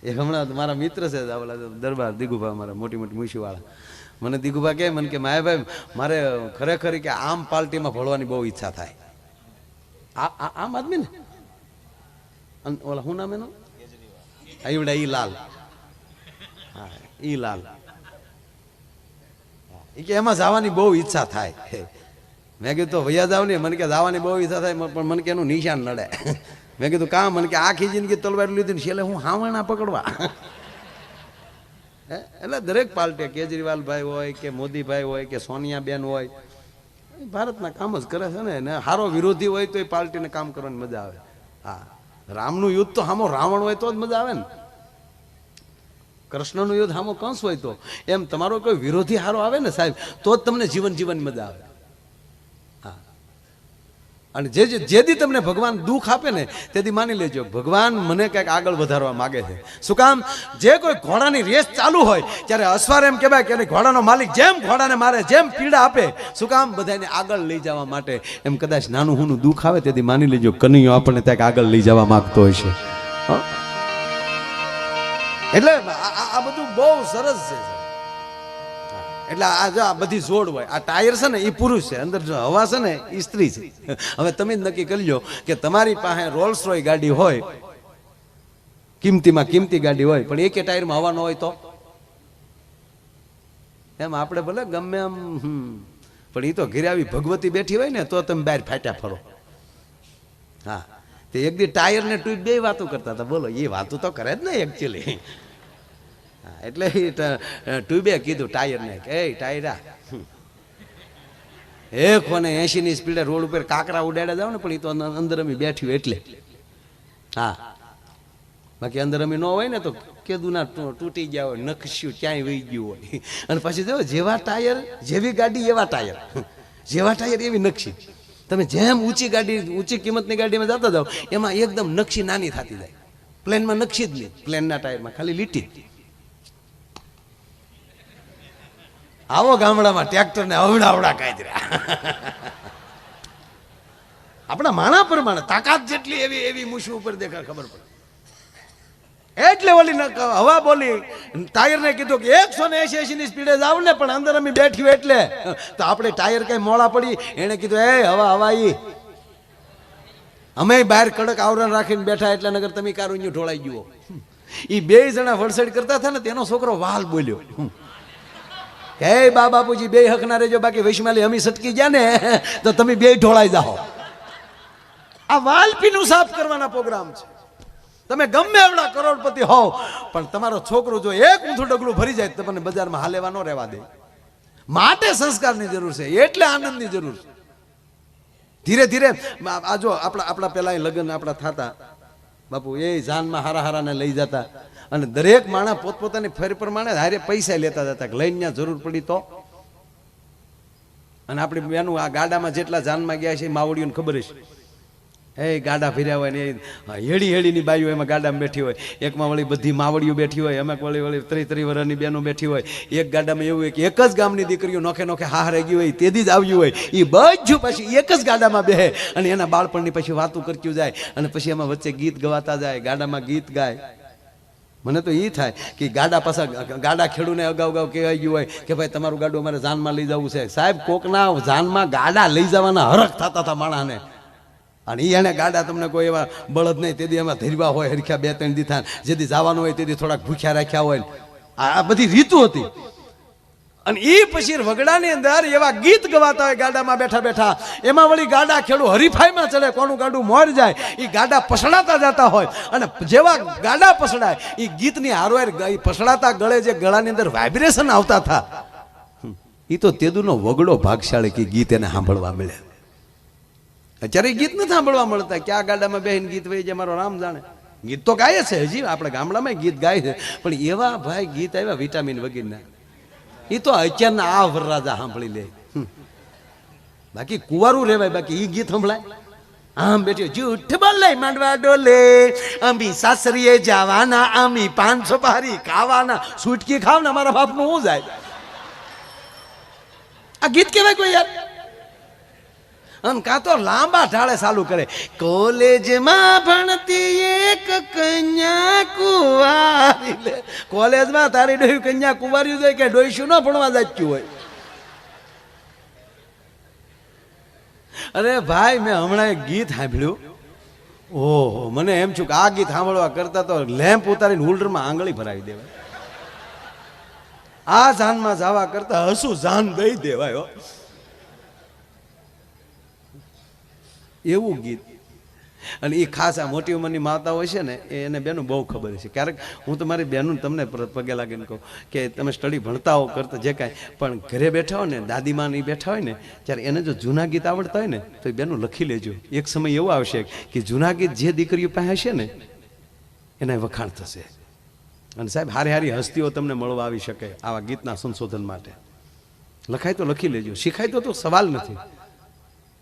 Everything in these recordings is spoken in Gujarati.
એ હમણાં મારા મિત્ર છે દરબાર દિગુભા, મારા મોટી મોટી મૂછીવાળા. મને દિગુભા કહે, મને કે માયાભાઈ મારે ખરેખર કે આમ પાર્ટીમાં ભળવાની બહુ ઈચ્છા થાય. આમ આદમી ને ઓલા શું નામ એનો આવડા ઈ લાલ, હા ઈ લાલ, એ કે એમાં જવાની બહુ ઈચ્છા થાય. મેં કીધું તો વૈયા જાવ ને. મને કે જવાની બહુ ઈચ્છા થાય પણ મને કે એનું નિશાન નડે. મેં કીધું કામ? મને કે આખી જિંદગી તલવાર લીધી ને છેલ્લે હું હાવણા પકડવા. એટલે દરેક પાર્ટી કેજરીવાલભાઈ હોય કે મોદીભાઈ હોય કે સોનિયાબેન હોય, ભારતના કામ જ કરે છે ને. હારો વિરોધી હોય તો એ પાર્ટીને કામ કરવાની મજા આવે. હા, રામનું યુદ્ધ તો હામો રાવણ હોય તો જ મજા આવે ને. કૃષ્ણનું યુદ્ધ હામો કંસ હોય તો. એમ તમારો કોઈ વિરોધી હારો આવે ને સાહેબ, તો જ તમને જીવન જીવન મજા આવે. હા, અને જે દી તમને ભગવાન દુઃખ આપે ને તેથી માની લેજો ભગવાન મને કંઈક આગળ વધારવા માગે છે. શું કામ? જે કોઈ ઘોડાની રેસ ચાલુ હોય ત્યારે અસવાર એમ કહેવાય કે ઘોડાનો માલિક જેમ ઘોડાને મારે, જેમ પીડા આપે, શું કામ? બધાને આગળ લઈ જવા માટે. એમ કદાચ નાનું હુનું દુઃખ આવે તેથી માની લેજો કનૈયો આપણને ત્યાં આગળ લઈ જવા માંગતો હોય છે. એટલે આ બધું બહુ સરસ છે. એટલે આ બધી જોડ હોય. આ ટાયર છે ને એ પુરુષ છે, અંદર જો હવા છે ને એ સ્ત્રી છે. હવે તમે જ નક્કી કરી લો કે તમારી પાસે રોલ્સ રોય ગાડી હોય, કિંમતીમાં કિંમતી ગાડી હોય, પણ એકે ટાયરમાં હવા ન હોય તો એમ આપણે ભલે ગમે એમ, પણ એ તો ઘરે આવી ભગવતી બેઠી હોય ને તો તમે બહાર ફાટ્યા ફરો. હા, તે એક દી ટાયર ને ટ્યુબ બે વાતો કરતા હતા. બોલો, એ વાતો તો કરે જ ને એકચ્યુઅલી. એટલે ટ્યુબે કીધું ટાયરને કે એ ટાયરા, એક કોને 80ની સ્પીડે રોડ ઉપર કાંકરા ઉડાડ્યા જાવ ને, પણ એ તો અંદર અમી બેઠ્યું એટલે. હા, બાકી અંદર અમી ન હોય ને તો કેદું ના તૂટી ગયા હોય, નખસ્યું ક્યાંય વહી ગયું હોય. અને પછી જો જેવા ટાયર જેવી ગાડી એવા ટાયર, જેવા ટાયર એવી નકશી. તમે જેમ ઊંચી ગાડી, ઊંચી કિંમતની ગાડીમાં જતા જાઓ એમાં એકદમ નકશી નાની થતી જાય. પ્લેનમાં નકશી જ નહીં, પ્લેનના ટાયરમાં ખાલી લીટી. આવો ગામડામાં ટ્રેક્ટર ને અવડાવડા કાઢ્યા. આપણા માણા પ્રમાણે તાકાત જેટલી એવી એવી મૂછ ઉપર દેખા ખબર પડે. એટલે ઓલી હવા બોલી ટાયર ને કીધું કે 180 ની સ્પીડે જાવ ને, પણ અંદર અમે બેઠ્યું એટલે. તો આપણે ટાયર કઈ મોડા પડી. એને કીધું એ હવા હવા ઈ અમે બહાર કડક આવરણ રાખીને બેઠા એટલે નગર તમે કારુન્યું ઢોળાઈ ગયો. એ બે જણા વરસાદ કરતા હતા ને તેનો છોકરો વાલ બોલ્યો કે બા બાપુજી બે હક ના રહેજો, બાકી વૈશ્માલી અમી સટકી ગયા ને તો તમે બે ઢોળાઈ જાઓ. આ વાલપીનું સાફ કરવાના પ્રોગ્રામ છે. તમે ગમે એવડા કરોડપતિ હોવ પણ તમારો છોકરો જો એક ઊંધું ડગલું ભરી જાય તો તમને બજારમાં હાલેવા ન રહેવા દે. માટે સંસ્કારની જરૂર છે, એટલે આનંદની જરૂર છે. ધીરે ધીરે આ જો આપણા પેલા લગ્ન આપણા થતા બાપુ એ જાનમાં હારા હારાને લઈ જતા, અને દરેક માણસ પોતપોતાની ફેર પ્રમાણે હારે પૈસા લેતા જતા. લઈને ત્યાં જરૂર પડી તો. અને આપણી બેનું આ ગાડામાં જેટલા જાનમાં ગયા છે માવડીઓને ખબર છે. એ ગાડા ફર્યા હોય ને હેડી હેડીની બાઈઓ એમાં ગાડામાં બેઠી હોય, એકમાં વળી બધી માવડીઓ બેઠી હોય, એમાં વળી 30 વર્ષની બહેનો બેઠી હોય. એક ગાડામાં એવું હોય કે એક જ ગામની દીકરીઓ નોખે નોખે હારે ગઈ હોય, તેથી જ આવ્યું હોય. એ બધું પછી એક જ ગાડામાં બેહે અને એના બાળપણની પછી વાતું કરતું જાય, અને પછી એમાં વચ્ચે ગીત ગવાતા જાય, ગાડામાં ગીત ગાય. મને તો એ થાય કે ગાડા પાછા ગાડા ખેડૂને અગાઉ અગાઉ કહેવાય ગયું હોય કે ભાઈ તમારું ગાડું અમારે જાનમાં લઈ જવું છે. સાહેબ કોકના જાનમાં ગાડા લઈ જવાના હરખ થતા હતા માણસને. અને એને ગાડા તમને કોઈ એવા બળદ નહીં, તેથી એમાં ધરવા હોય હરખ્યા 2-3 દીથા, જેથી જવાનું હોય તેથી થોડાક ભૂખ્યા રાખ્યા હોય. આ બધી રીતુ હતી. અને એ પછી વગડાની અંદર એવા ગીત ગવાતા હોય ગાડામાં બેઠા બેઠા. એમાં વળી ગાડા ખેડૂ હરીફાઈમાં ચડે, કોનું ગાડું મોર જાય. એ ગાડા પસડાતા જતા હોય, અને જેવા ગાડા પસડાય એ ગીતની હારોહાર પસડાતા ગળે જે ગળાની અંદર વાઇબ્રેશન આવતા હતા, એ તો તેદુનો વગડો ભાગશાળી કે ગીત એને સાંભળવા મળે. અત્યારે ગીત નથી સાંભળવા મળતા. ક્યાં ગાડામાં બેહીને ગીત વહી જાય મારો રામ જાણે. ગીત તો ગાય છે, હજી આપણે ગામડામાં ગીત ગાય છે, પણ એવા ભાઈ ગીત આવ્યા વિટામિન વગેરેના. એ તો અત્યારના આ વરરાજા સાંભળી લે. બાકી કુંવારું રેવાય, બાકી એ ગીત સંભળાય. આમ બેઠ્યો જૂઠ બોલે માંડવા ડોલે, અમી સાસરીએ જવાના, અમી 500 પારી ખાવાના, સુટકી ખાવ ને મારા બાપનું હું જાય. આ ગીત કેવાય કોઈ યાર? આમ કાં તો લાંબા ઢાળે ચાલુ કરે, કોલેજમાં ભણતી એક કન્યા કુંવારી કોલેજમાં તારી ડોહી કન્યા કુંવારી હોય કે ડોઈશું ન ભણવા જાચ્યું હોય. અરે ભાઈ મેં હમણાં એક ગીત સાંભળ્યું. ઓહો મને એમ છું કે આ ગીત સાંભળવા કરતા તો લેમ્પ ઉતારીને હોલ્ડરમાં આંગળી ભરાવી દેવાય. આ જાનમાં જવા કરતા હસું જાન દઈ દેવાય. એવું ગીત. અને એ ખાસ આ મોટી ઉંમરની માતા હોય છે ને એને બેનું બહુ ખબર છે. ક્યારેક હું તો મારી બહેનું તમને પગે લાગીને કહું કે તમે સ્ટડી ભણતા હો કરતા જે કાંઈ પણ ઘરે બેઠા હોય ને દાદીમાં એ બેઠા હોય ને ત્યારે એને જો જૂના ગીત આવડતા હોય ને તો એ બેનું લખી લેજો. એક સમય એવો આવશે કે જૂના ગીત જે દીકરીઓ પાસે હશે ને એના વખાણ થશે. અને સાહેબ હારી હારી હસ્તીઓ તમને મળવા આવી શકે આવા ગીતના સંશોધન માટે. લખાય તો લખી લેજો, શીખાય તો સવાલ નથી.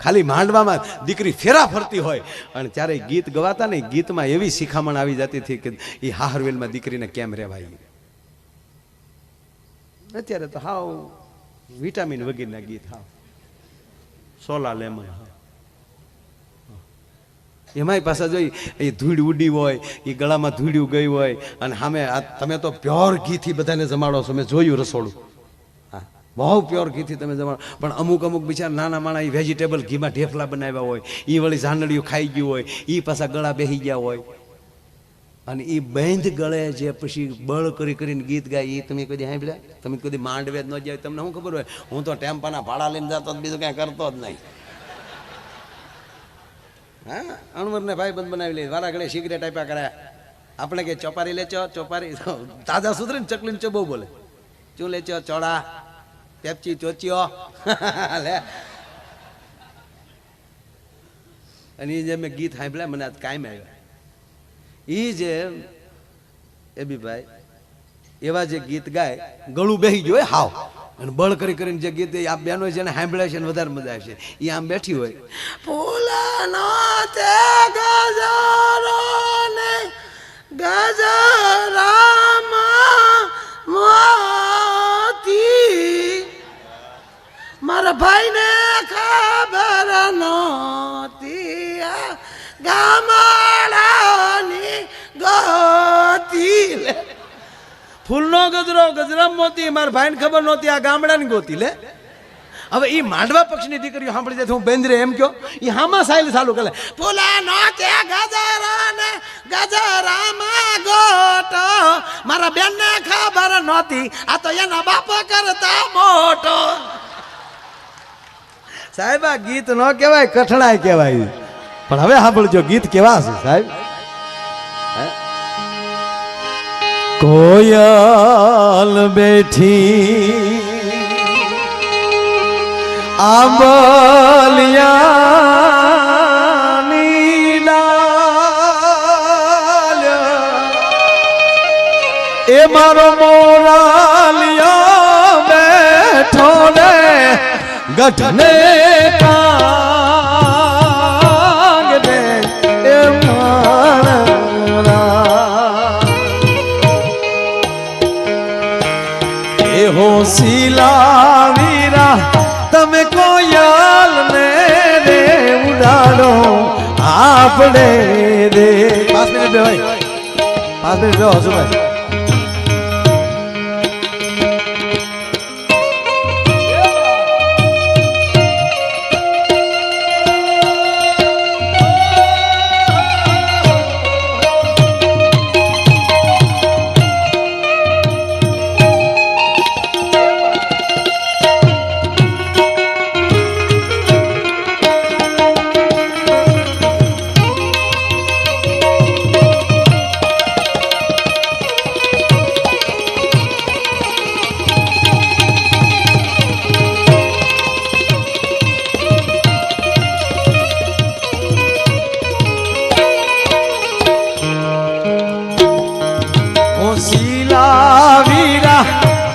ખાલી માંડવામાં દીકરી ફેરા ફરતી હોય અને ત્યારે ગીત ગવાતા ને ગીતમાં એવી શિખામણ આવી જતી હતી કે એ હાહરવેલમાં દીકરીને કેમ રહેવાય. અત્યારે તો હાવ વિટામિન વગેરેના ગીત હાવ સોલા લેમન. એમાંય પાછા જોઈ એ ધૂળ ઉડી હોય એ ગળામાં ધૂળ્યું ગઈ હોય અને સામે તમે તો પ્યોર ઘીથી બધાને જમાડો છો. મેં જોયું રસોડું બહુ પ્યોર ઘીથી તમે જમાડો. પણ અમુક બિચારા નાના માણા એ વેજીટેબલ ઘીમાં ઢેફલા બનાવ્યા હોય એ વળી ઝાંડળીઓ ખાઈ ગયું હોય એ પાછા ગળા બેસી ગયા હોય અને એ બંધ ગળે જે પછી બળ કરીને ગીત ગાય એ તમે કદી સાંભળ્યા? તમે કદી માંડવે જ ન જાય તમને શું ખબર હોય? હું તો ટેમ્પાના ભાડા લઈને જતો બીજું કાંઈ કરતો જ નહીં. હા અણવરને ભાઈ બંધ બનાવી લે વારા ઘડે સિગરેટ આપ્યા કર્યા. આપણે કે ચોપારી લેચો ચોપારી તાજા સુધરે ને ચકલીને ચો બહુ બોલે. શું લેચો ચોળા પેપ્ચી ચોચીઓ લે. અને એ જે મેં ગીત સાંભળ્યા મને આજ કાયમ આવ્યા. એ જે એબીભાઈ એવા જે ગીત ગાય ગળું બેસી ગયું હોય હાવ અને બળ કરીને જે ગીત આ બેનો જેને સાંભળે છે ને વધારે મજા આવશે. એ આમ બેઠી હોય ફૂલનો તે ગજરો ને ગજરામાં મોતી મારા ભાઈને ખબર નહોતી ગામડાની ગોતી. ફૂલનો ગજરો ગજરા મોતી મારા ભાઈને ખબર નહોતી આ ગામડાની ગોતી. લે હવે એ માંડવા પક્ષની દીકરીઓ સાંભળી જાય તો હું બેન્દ્રે એમ કહો એ હામાં સાયલ ચાલુ કરે ફૂલનો તે ગજરો ને ગજરામાં ગોટો મારા બેનને ખબર નહોતી આ તો એના બાપ કરતા મોટો. સાહેબ આ ગીત ન કહેવાય કઠણાય કહેવાય. પણ હવે સાંભળજો ગીત કેવા છે સાહેબ. કોયલ બેઠી આંબલિયાની ડાલ એ મારો મોરાલિયા બેઠો ને ગઢને કાંગ ને એ મારા એ હો શીલાવીરા તમે કોયલ ને રે ઉડાડો આપણે રે. 5 મિનિટ ભાઈ 5 મિનિટ જો હજુ ભાઈ.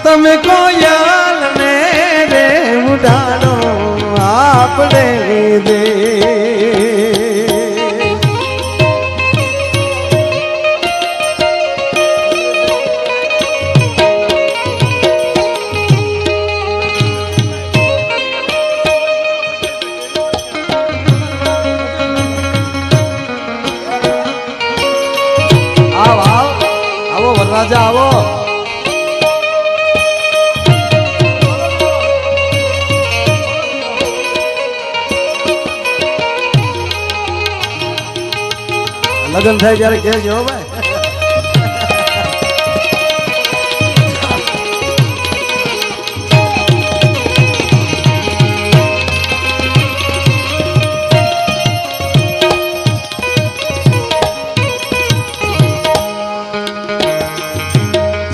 તમે કોયલ ને રે ઉડાડો આપણે દે. આવો વરરાજા આવો. લગ્ન થાય ત્યારે કહેજો ભાઈ.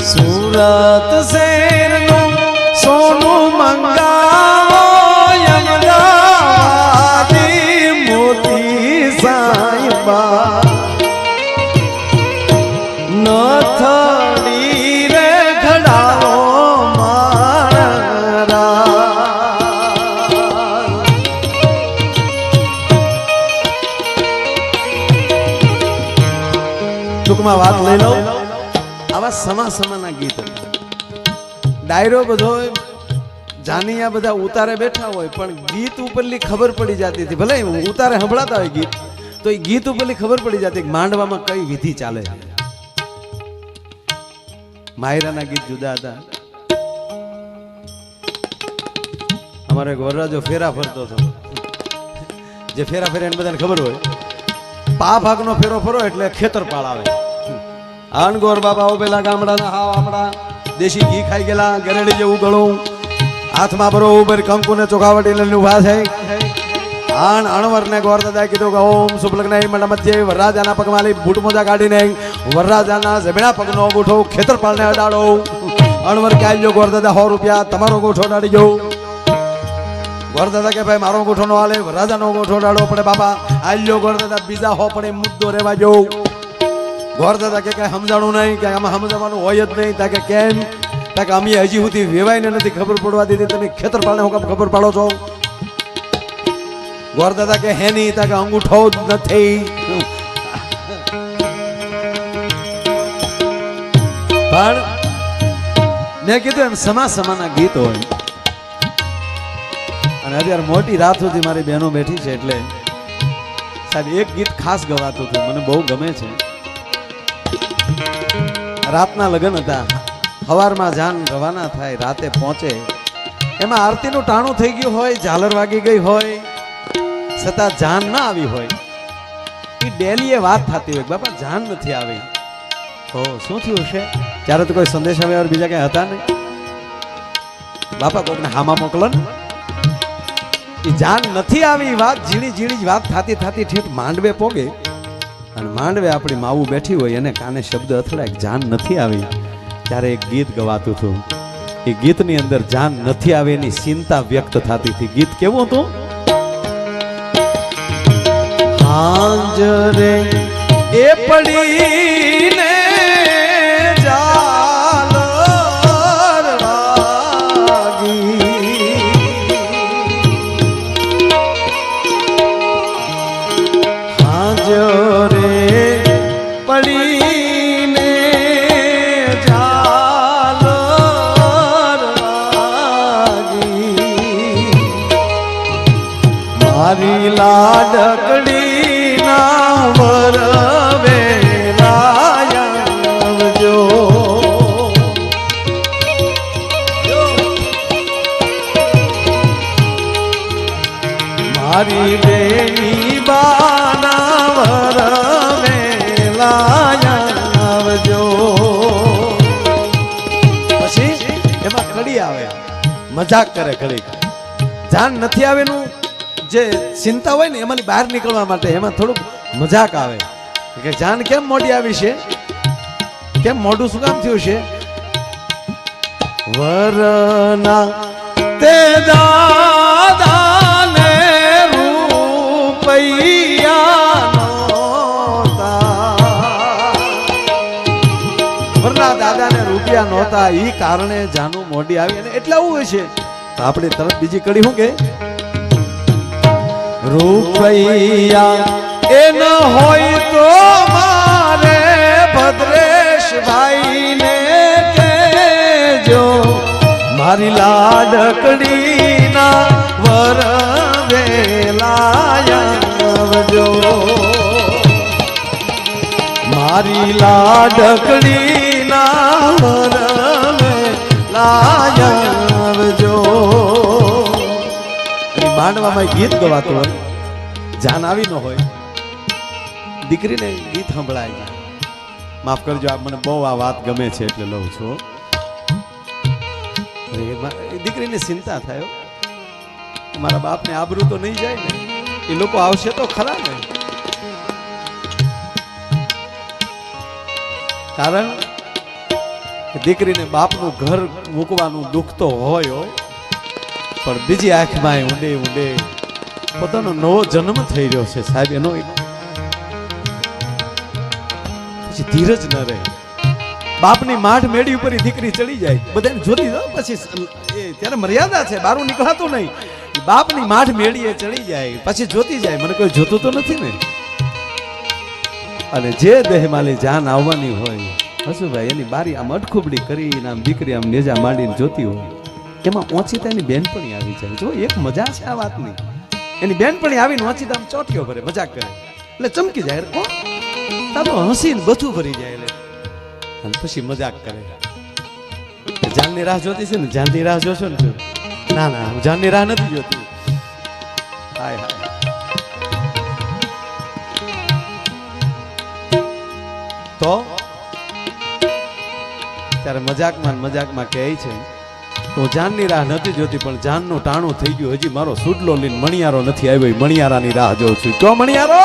સુરત શેરનું સોનું મંગાવો અમદાવાદી મોતી સાઈબા નથડી રે ઘડાઓ મારા. ટૂંકમાં વાત લઈ લો. આવા સમાના ગીત ડાયરો બધો જાનિયા બધા ઉતારે બેઠા હોય પણ ગીત ઉપરલી ખબર પડી જતી હતી. ભલે ઉતારે સંભળાતા હોય ગીત તો એ ગીત ઉપરલી ખબર પડી જતી માંડવામાં કઈ વિધિ ચાલે છે. માયરાના ગીત જુદા હતા. અમારો એક વરરાજો ફેરા ફરતો હતો. જે ફેરા ફેરે એને બધાને ખબર હોય પા ભાગનો ફેરો ફરો એટલે ખેતરપાળ આવે. અનગોર બાબા પેલા ગામડાના હાવ આમડા દેશી ઘી ખાઈ ગયેલા ગરેડી જેવું ગળું હાથમાં બરોબર કંકુ ને ચોખાવટી લઈને ઉભા છે. અણવર ને ગોર દાદા કીધું કે ઓમ સુપલગ્ન મધ્ય વરરાજાના પગમાં લઈ બૂટ મોજા કાઢીને વરરાજાના જમણા પગનો ગોઠો ખેતરપાળને અડાડો. અણવર કે આલ્યો ગોર દાદા 100 રૂપિયા તમારો ગોઠો અડાડી ગયો. ગોર દાદા કે ભાઈ મારો ગોઠો નો હાલે વરરાજાનો ગોઠો અડાડો પડે બાપા. આલ્યો ગોર દાદા બીજા 100 પડે મુદ્દો રહેવા જો. ગોર દાદા કે કઈ સમજાણું નહીં કે આમાં સમજાવવાનું હોય જ નહીં. તા કે કેમ? તા કે અમે હજી સુધી વેવાઈને નથી ખબર પડવા દીધી તમે ખેતરપાળને હું ખબર પાડો છો? ગોર દાદા કે હે નહીં. તા કે અંગૂઠો જ નથી. પણ મેં કીધું એમ સમાના ગીત હોય. અને અત્યારે મોટી રાત સુધી મારી બહેનો બેઠી છે એટલે સાહેબ એક ગીત ખાસ ગવાતું હતું મને બહુ ગમે છે. રાતના લગ્ન હતા. સવારમાં જાન રવાના થાય રાતે પહોંચે. એમાં આરતીનું ટાણું થઈ ગયું હોય ઝાલર વાગી ગઈ હોય છતાં જાન ના આવી હોય. એ ડેલીએ વાત થતી હોય બાપા જાન નથી આવી. ઓ શું થયું છે? ત્યારે તો કોઈ સંદેશ આવ્યા બીજા કઈ હતા નહીં. બાપા કોકને હામાં મોકલો ને. એ જાન નથી આવી વાત ઝીણી ઝીણી વાત થતી ઠેઠ માંડવે પોગે. અને માંડવે આપણી માવું બેઠી હોય એને કાને શબ્દ અથડાય જાન નથી આવી. ત્યારે એક ગીત ગવાતું હતું. એ ગીતની અંદર જાન નથી આવે એની ચિંતા વ્યક્ત થતી હતી. ગીત કેવું હતું? હાજરે એ પડીને ઝાલર વાગી હાજરે પડીને ઝાલર વાગી મારી લાડકડી ના વરવે લાયવજો. મારી દેવી બાના વરવે લાયવજો. પછી એમાં કડી આવે મજાક કરે કડી. જાન નથી આવેનું જે ચિંતા હોય ને એમાંથી બહાર નીકળવા માટે એમાં થોડુંક મજાક આવે કે જાન કેમ મોડી આવી છે? કેમ મોઢું શું કામ થયું છે? વરના તે દાદાને રૂપિયા નહોતા ઈ કારણે જાનું મોડી આવી. અને એટલે આવું હોય છે તો આપણે તરત બીજી કડી શું કે રૂપિયા એ ન હોય તો મારે ભદ્રેશભાઈ ને કહેજો મારી લાડકડી ના વરવે લાયવજો. મારી લાડકડી ના ગાડામાં ગીત ગવાતું હોય, જાન આવી ન હોય, દીકરીને ગીત સંભળાય. માફ કરજો, આ મને બહુ આ વાત ગમે છે એટલે લઉં છું. દીકરીને ચિંતા થાય, મારા બાપને આબરૂ તો નહીં જાય ને, એ લોકો આવશે તો ખરા ને. કારણ કે દીકરીને બાપનું ઘર મૂકવાનું દુઃખ તો હોય, પણ બીજી આંખમાં ઊંડે ઊંડે પોતાનો નવો જન્મ થઈ રહ્યો છે સાહેબ, એનો પછી ધીરજ ન રહે. બાપની માઠ મેળી ઉપર દીકરી ચડી જાય, બધાને જોતી જાઓ, પછી ત્યારે મર્યાદા છે, બારું નીકળાતું નહીં. બાપની માઠ મેળીએ ચડી જાય, પછી જોતી જાય, મને કોઈ જોતું તો નથી ને. અને જે દેહમાલી જાન આવવાની હોય હસુભાઈ, એની બારી આમ અટખુબડી કરીને આમ દીકરી આમ નેજા માંડીને જોતી હોય, એમાં ઓછીતા એની બેનપણી આવી જાય. જો એક મજા છે આ વાતની, એની બેનપણી આવીને ઓછીતા આમ ચોટીઓ ભરે, મજાક કરે, એટલે ચમકી જાય, કોણ તારો હસીને બધું ભરી જાય, એટલે અને પછી મજાક કરે. જાનની રાહ જોતી છે ને, જાનની રાહ જોશો ને? ના ના, હું જાનની રાહ નથી જોતી. હાય હાય. તો ત્યારે મજાકમાં કહે છે, તો જાનની રાહ નથી જોતી, પણ જાનનું ટાણું થઈ ગયું, હજી મારો સુડલો લઈને મણિયારો નથી આવ્યો, મણિયારાની રાહ જોઉં છું. ક્યો મણિયારો?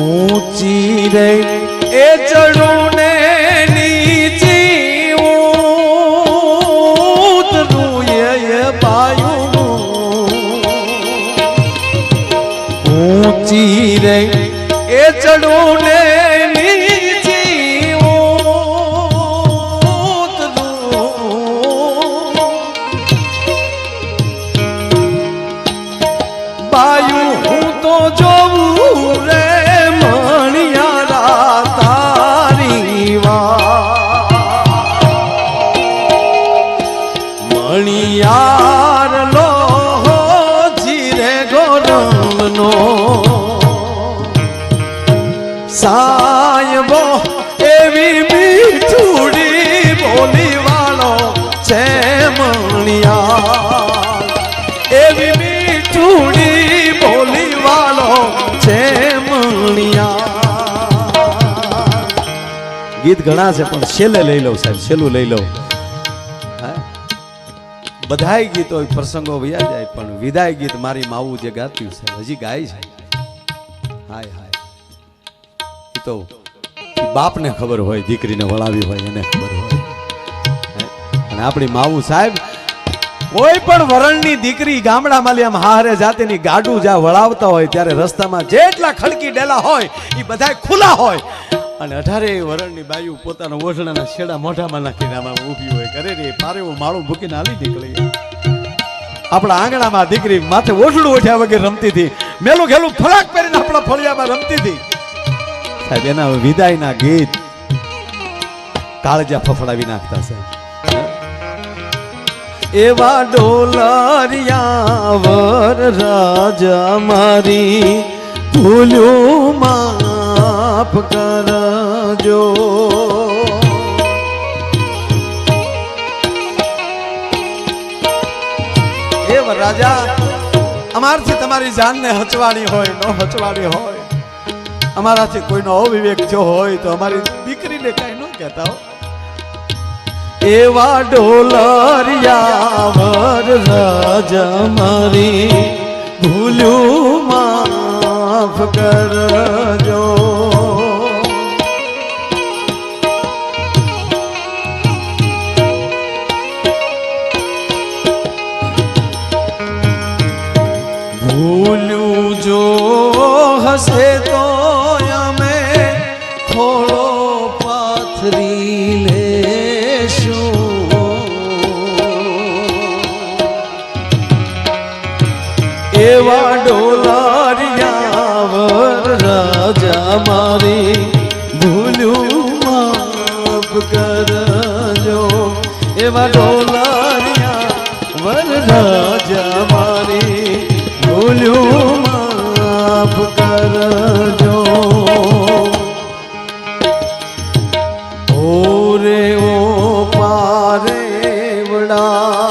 ઊંચી રે એ ચડું ને નીચી ઉતરું એ પાયું, ઊંચી રે એ ચડું ને નીચી ઉતરું, પાયું હું તો જોવું રે મણિયાર લો જીરે ગોરમનો સાયબો એવી મીઠુડી બોલી વાળો છે મણિયાર, એવી મીઠુડી બોલી વાળો છે મણિયાર. ગીત ઘણા છે પણ છેલ્લે લઈ લઉં સાહેબ, છેલ્લું લઈ લઉં. બધાય ગીતો પ્રસંગો વયા જાય, પણ વિદાય ગીત મારી માવું જે ગાતું છે હજી ગાય છે. હાય હાય. એ તો બાપને ખબર હોય, દીકરીને વળાવી હોય એને ખબર હોય. અને આપણી માવું સાહેબ, કોઈ પણ વરણની દીકરી ગામડામાં આમ હારે જાતેની ગાડું જ્યાં વળાવતા હોય ત્યારે રસ્તામાં જેટલા ખડકી ડેલા હોય એ બધાય ખુલ્લા હોય, અને 18 વરણની બાયુ પોતાના ઓઢણાના છેડા મોઢામાં નાખીને આમાં ઊભી હોય, કરે રે પારેવું માળું મૂકીને હાલી નીકળી. આપણા આંગણામાં દીકરી માથે ઓઢણું ઓઢ્યા વગર રમતી હતી, મેલું ઘેલું ફળાક પહેરીને આપણા ફળિયામાં રમતી હતી. સાહેબ એના વિદાયના ગીત કાળજા ફફડાવી નાખતા સાહેબ. એવા ડોલરિયા વર રાજા મારી ભૂલ્યું માફ કરજો, એ રાજા અમારથી તમારી જાનને હચવાડી હોય ન હચવાડી હોય, અમારાથી કોઈનો અવિવેક જો હોય તો અમારી દીકરીને કઈ ન કહેતા હો. એવા ડોલરિયા વર રાજા મારી ભૂલ્યું માફ કરજો, ભૂલ્યું જો હશે તો અમે થોડો પાથરી લેશું, એવા ડોલરિયા વર રાજા મારી ભૂલ્યું માફ કરજો, એવા ડોલરિયા વર રાજા મારી ભૂલ્યું માફ કરજો. ઓરે ઓ પારે વડા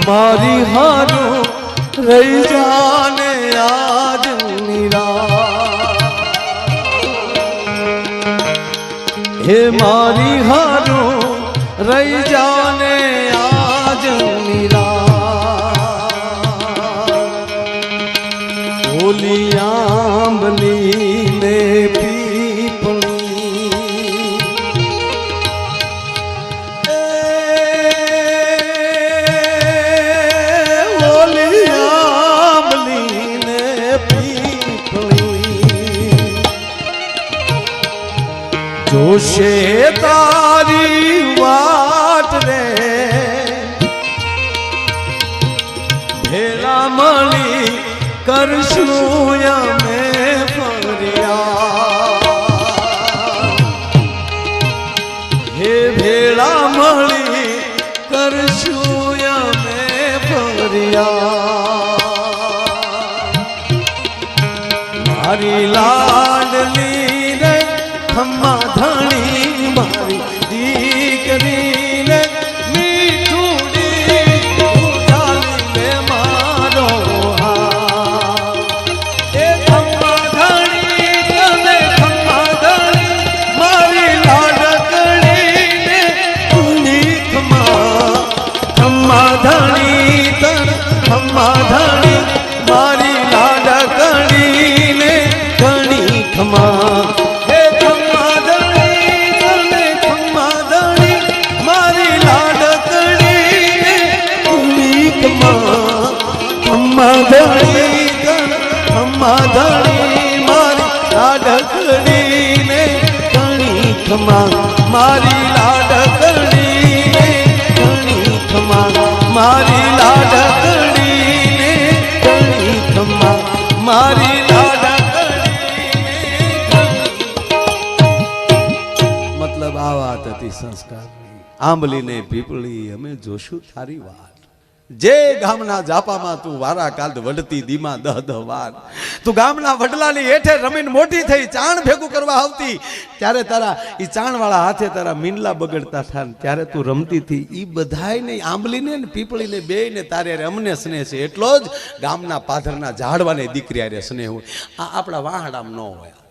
મારી હારું રહી જાને આજ હે મારી હારું રહી જાને આજ ઓલી આંબલી ને પીપળી ઓલી આંબલી ને પીપળી જોશે તારી વાટ રે ભેળા મળી કરશું અમે ફરિયાદ હે ભેળા મળી કરશું અમે ફરિયાદ મારી લાડલી રે ખમ્મા ધણી મારી દીકરી રે મારી લાડકડી ને ઘણી ખમા હે ખમા ધણી તને ખમા ધણી મારી લાડકડી ને ઘણી ખમા ખમા ધણી ખમા ધણી મારી લાડકડી ને ઘણી ખમા મારી લાડકડી ને ઘણી ખમા મારી લાડકડી મારી મતલબ આ વાત હતી સંસ્કાર આંબલી ને પીપળી અમે જોશું તારી વાત જે ગામના જાપામાં તું વારા કાઢ વડતી દીમાં 10 વાર તું ગામના વડલાની હેઠે રમીને મોટી થઈ ચાણ ભેગું કરવા આવતી ત્યારે તારા ઈ ચાણ વાળા હાથે તારા મીંડલા બગડતા થાય ત્યારે તું રમતી હતી ઈ બધાય ને આંબલીને ને પીપળીને બેયને તારે અમને સ્નેહ છે એટલો જ ગામના પાથરના ઝાડવાને દીકરી આરે સ્નેહ હોય આ આપણા વાહડામાં ન હોય